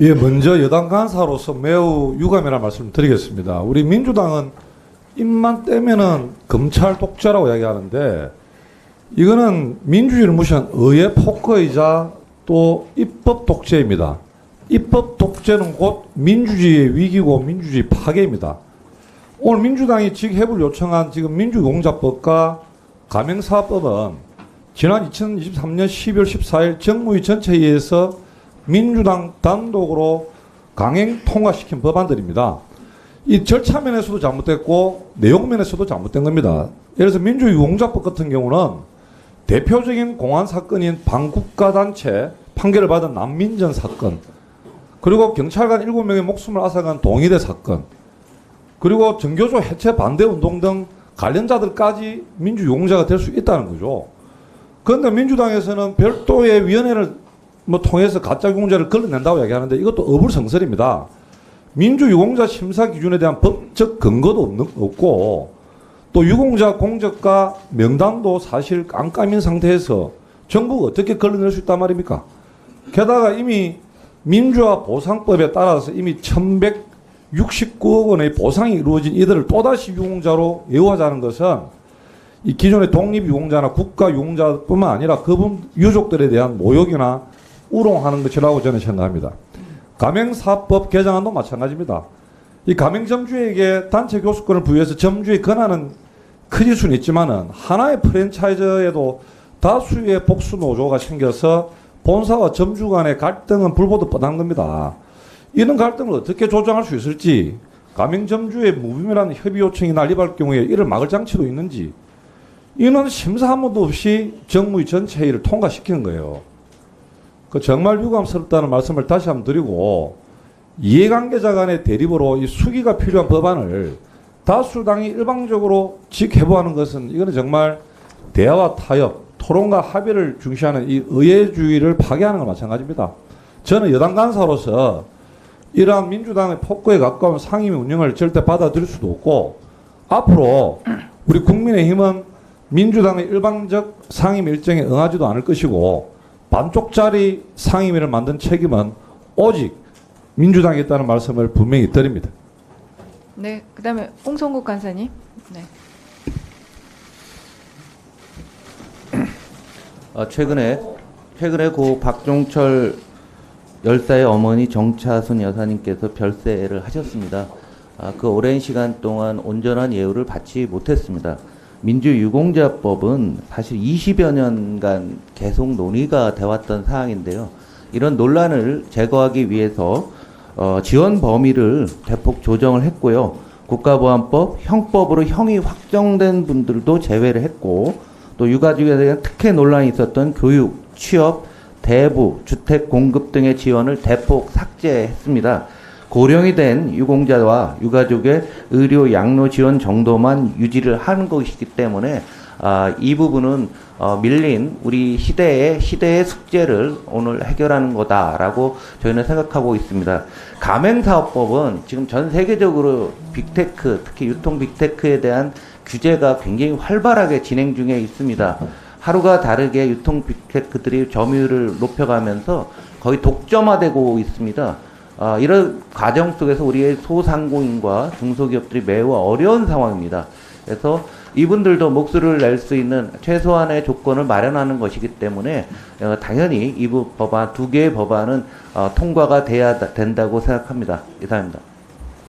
예, 먼저 여당 간사로서 매우 유감이라는 말씀을 드리겠습니다. 우리 민주당은 입만 떼면은 검찰 독재라고 이야기하는데 이거는 민주주의를 무시한 의회 폭거이자 또 입법 독재입니다. 입법 독재는 곧 민주주의의 위기고 민주주의 파괴입니다. 오늘 민주당이 직회부를 요청한 지금 민주공작법과 가맹사업법은 지난 2023년 12월 14일 정무위 전체회의에서 민주당 단독으로 강행 통과시킨 법안들입니다. 이 절차 면에서도 잘못됐고 내용 면에서도 잘못된 겁니다. 예를 들어서 민주유공작법 같은 경우는 대표적인 공안 사건인 반국가 단체 판결을 받은 난민전 사건, 그리고 경찰관 7명의 목숨을 앗아간 동일의 사건, 그리고 정교조 해체 반대 운동 등 관련자들까지 민주유공자가 될 수 있다는 거죠. 그런데 민주당에서는 별도의 위원회를 통해서 가짜 유공자를 걸러낸다고 얘기하는데 이것도 어불성설입니다. 민주유공자 심사 기준에 대한 법적 근거도 없고 또 유공자 공적과 명단도 사실 깜깜인 상태에서 정부가 어떻게 걸러낼 수 있단 말입니까? 게다가 이미 민주화 보상법에 따라서 이미 1169억 원의 보상이 이루어진 이들을 또다시 유공자로 예우하자는 것은 이 기존의 독립유공자나 국가유공자뿐만 아니라 그분 유족들에 대한 모욕이나 우롱하는 것이라고 저는 생각합니다. 가맹사업법 개정안도 마찬가지입니다. 이 가맹점주에게 단체 교수권을 부여해서 점주의 권한은 커질 수는 있지만은 하나의 프랜차이즈에도 다수의 복수 노조가 생겨서 본사와 점주 간의 갈등은 불보듯 뻔한 겁니다. 이런 갈등을 어떻게 조정할 수 있을지, 가맹점주의 무분별한 협의 요청이 난립할 경우에 이를 막을 장치도 있는지, 이는 심사 한 번도 없이 정무위 전체 회의를 통과시키는 거예요. 정말 유감스럽다는 말씀을 다시 한번 드리고, 이해관계자 간의 대립으로 이 수기가 필요한 법안을 다수당이 일방적으로 직회부하는 것은 이거는 정말 대화와 타협, 토론과 합의를 중시하는 이 의회주의를 파괴하는 것 마찬가지입니다. 저는 여당 간사로서 이러한 민주당의 폭거에 가까운 상임위 운영을 절대 받아들일 수도 없고, 앞으로 우리 국민의힘은 민주당의 일방적 상임위 일정에 응하지도 않을 것이고, 반쪽짜리 상임위를 만든 책임은 오직 민주당에 있다는 말씀을 분명히 드립니다. 네, 그다음에 홍성국 간사님. 네. 최근에 고 박종철 열사의 어머니 정차순 여사님께서 별세를 하셨습니다. 그 오랜 시간 동안 온전한 예우를 받지 못했습니다. 민주유공자법은 사실 20여 년간 계속 논의가 되었던 사항인데요. 이런 논란을 제거하기 위해서 지원 범위를 대폭 조정을 했고요. 국가보안법, 형법으로 형이 확정된 분들도 제외를 했고, 또 유가족에 대한 특혜 논란이 있었던 교육, 취업, 대부, 주택 공급 등의 지원을 대폭 삭제했습니다. 고령이 된 유공자와 유가족의 의료 양로 지원 정도만 유지를 하는 것이기 때문에 이 부분은 밀린 우리 시대의 숙제를 오늘 해결하는 거다라고 저희는 생각하고 있습니다. 가맹사업법은 지금 전 세계적으로 빅테크, 특히 유통 빅테크에 대한 규제가 굉장히 활발하게 진행 중에 있습니다. 하루가 다르게 유통 빅테크들이 점유율을 높여가면서 거의 독점화되고 있습니다. 이런 과정 속에서 우리의 소상공인과 중소기업들이 매우 어려운 상황입니다. 그래서 이분들도 목소리를 낼 수 있는 최소한의 조건을 마련하는 것이기 때문에 당연히 이 법안, 두 개의 법안은 통과가 돼야 된다고 생각합니다. 이상입니다.